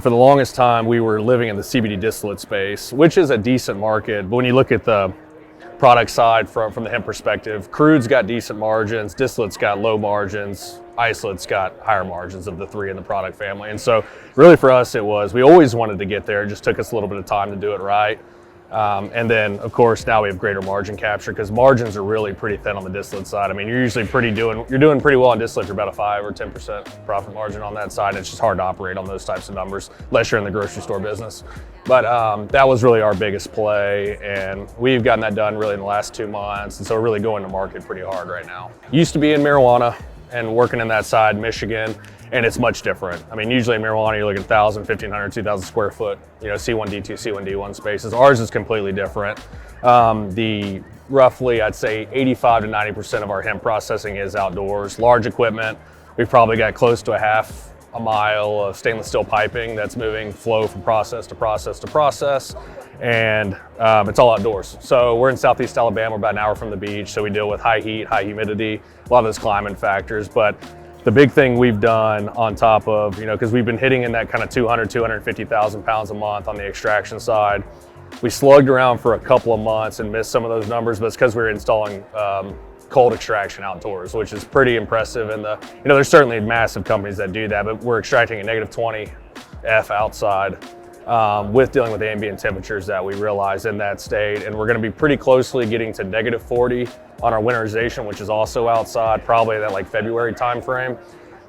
For the longest time, we were living in the CBD distillate space, which is a decent market. But when you look at the product side from the hemp perspective, crude's got decent margins, distillate's got low margins, isolate's got higher margins of the three in the product family. And so really for us, we always wanted to get there. It just took us a little bit of time to do it right. And then, of course, now we have greater margin capture because margins are really pretty thin on the distillate side. I mean, you're usually doing pretty well on distillate. You're about a 5 or 10% profit margin on that side. And it's just hard to operate on those types of numbers unless you're in the grocery store business. But that was really our biggest play, and we've gotten that done really in the last 2 months. And so we're really going to market pretty hard right now. Used to be in marijuana and working in that side, Michigan. And it's much different. I mean, usually in marijuana, you're looking at 1,000, 1,500, 2,000 square foot, C1D2, C1D1 spaces. Ours is completely different. The roughly, I'd say 85 to 90% of our hemp processing is outdoors. Large equipment, we've probably got close to a mile of stainless steel piping that's moving flow from process to process to process. And it's all outdoors. So we're in Southeast Alabama, we're about an hour from the beach. So we deal with high heat, high humidity, a lot of those climate factors. But the big thing we've done on top of, because we've been hitting in that kind of 200, 250,000 pounds a month on the extraction side. We slugged around for a couple of months and missed some of those numbers, but it's because we were installing cold extraction outdoors, which is pretty impressive. And there's certainly massive companies that do that, but we're extracting a negative 20 F outside with dealing with ambient temperatures that we realize in that state. And we're going to be pretty closely getting to negative 40 on our winterization, which is also outside, probably that like February timeframe.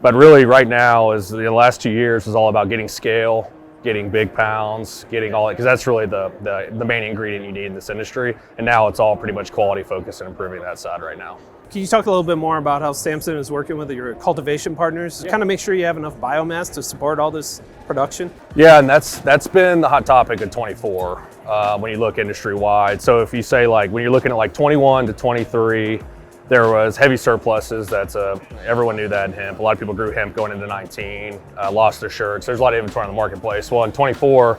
But really right now is the last 2 years is all about getting scale, getting big pounds, getting all that, because that's really the main ingredient you need in this industry. And now it's all pretty much quality focused and improving that side right now. Can you talk a little bit more about how Samson is working with your cultivation partners to kind of make sure you have enough biomass to support all this production? Yeah, and that's been the hot topic of 24 when you look industry wide. So if you say when you're looking at 21 to 23, there was heavy surpluses. Everyone knew that in hemp. A lot of people grew hemp going into 19, lost their shirts. There's a lot of inventory in the marketplace. Well, in 24,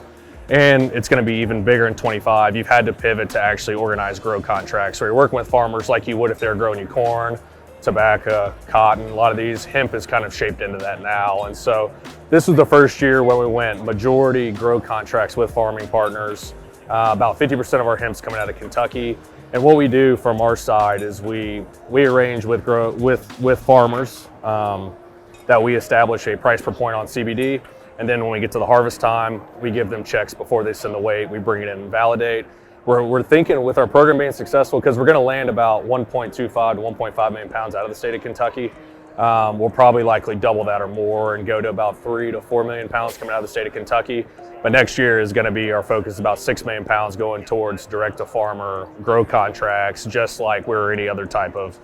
and it's going to be even bigger in 25, you've had to pivot to actually organize grow contracts. So you're working with farmers like you would if they were growing you corn, tobacco, cotton. A lot of these, hemp is kind of shaped into that now. And so this was the first year when we went majority grow contracts with farming partners. About 50% of our hemp's coming out of Kentucky. And what we do from our side is we arrange with farmers that we establish a price per point on CBD. And then when we get to the harvest time, we give them checks before they send the weight. We bring it in and validate. We're thinking with our program being successful, because we're going to land about 1.25 to 1.5 million pounds out of the state of Kentucky. We'll probably likely double that or more and go to about 3 to 4 million pounds coming out of the state of Kentucky. But next year is going to be our focus, about 6 million pounds going towards direct to farmer grow contracts, just like we're any other type of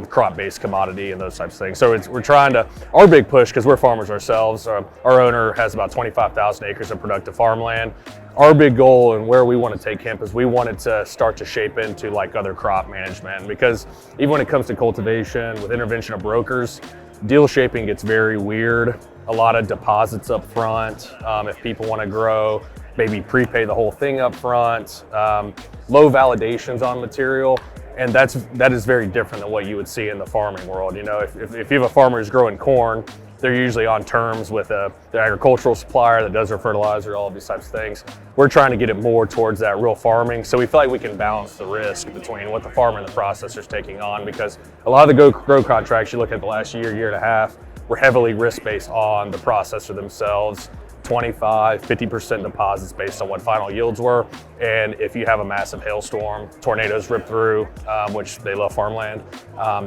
crop-based commodity and those types of things. So we're trying to, our big push, because we're farmers ourselves, our owner has about 25,000 acres of productive farmland. Our big goal and where we want to take hemp is we want it to start to shape into like other crop management, because even when it comes to cultivation with intervention of brokers, deal shaping gets very weird. A lot of deposits up front. If people want to grow, maybe prepay the whole thing up front. Low validations on material. And that is very different than what you would see in the farming world. If you have a farmer who's growing corn, they're usually on terms with the agricultural supplier that does their fertilizer, all of these types of things. We're trying to get it more towards that real farming. So we feel like we can balance the risk between what the farmer and the processor is taking on, because a lot of the grow contracts you look at the last year and a half, were heavily risk-based on the processor themselves. 25, 50% deposits based on what final yields were. And if you have a massive hailstorm, tornadoes rip through, which they love farmland,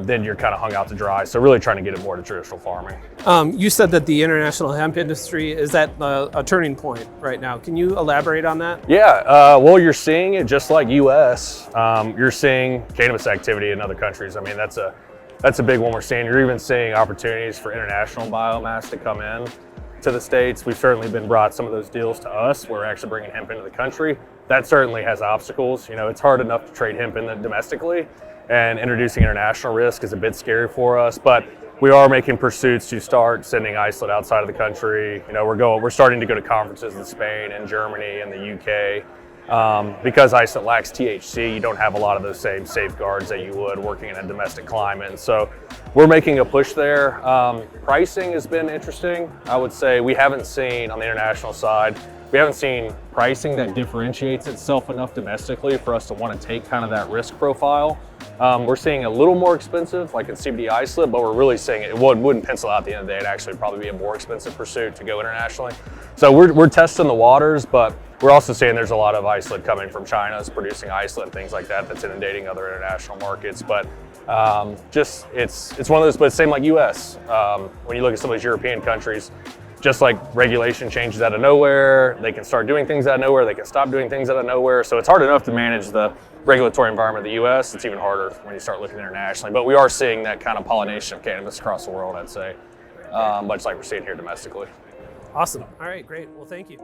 then you're kind of hung out to dry. So really trying to get it more to traditional farming. You said that the international hemp industry is at a turning point right now. Can you elaborate on that? Yeah, well, you're seeing it just like US. You're seeing cannabis activity in other countries. I mean, that's a big one we're seeing. You're even seeing opportunities for international biomass to come in to the States. We've certainly been brought some of those deals to us. We're actually bringing hemp into the country. That certainly has obstacles. It's hard enough to trade hemp in domestically, and introducing international risk is a bit scary for us, but we are making pursuits to start sending isolate outside of the country. We're starting to go to conferences in Spain and Germany and the UK Because isolate lacks THC, you don't have a lot of those same safeguards that you would working in a domestic climate. And so we're making a push there. Pricing has been interesting. I would say we haven't seen on the international side, we haven't seen pricing that differentiates itself enough domestically for us to want to take kind of that risk profile. We're seeing a little more expensive, like in CBD isolate, but we're really seeing it wouldn't pencil out at the end of the day. It'd actually probably be a more expensive pursuit to go internationally. So we're testing the waters, but we're also seeing there's a lot of isolate coming from China. It's producing isolate and things like that that's inundating other international markets. But just it's one of those, but same like US. When you look at some of these European countries, just like regulation changes out of nowhere, they can start doing things out of nowhere, they can stop doing things out of nowhere. So it's hard enough to manage the regulatory environment of the US. It's even harder when you start looking internationally. But we are seeing that kind of pollination of cannabis across the world, I'd say, much like we're seeing here domestically. Awesome. All right, great. Well, thank you.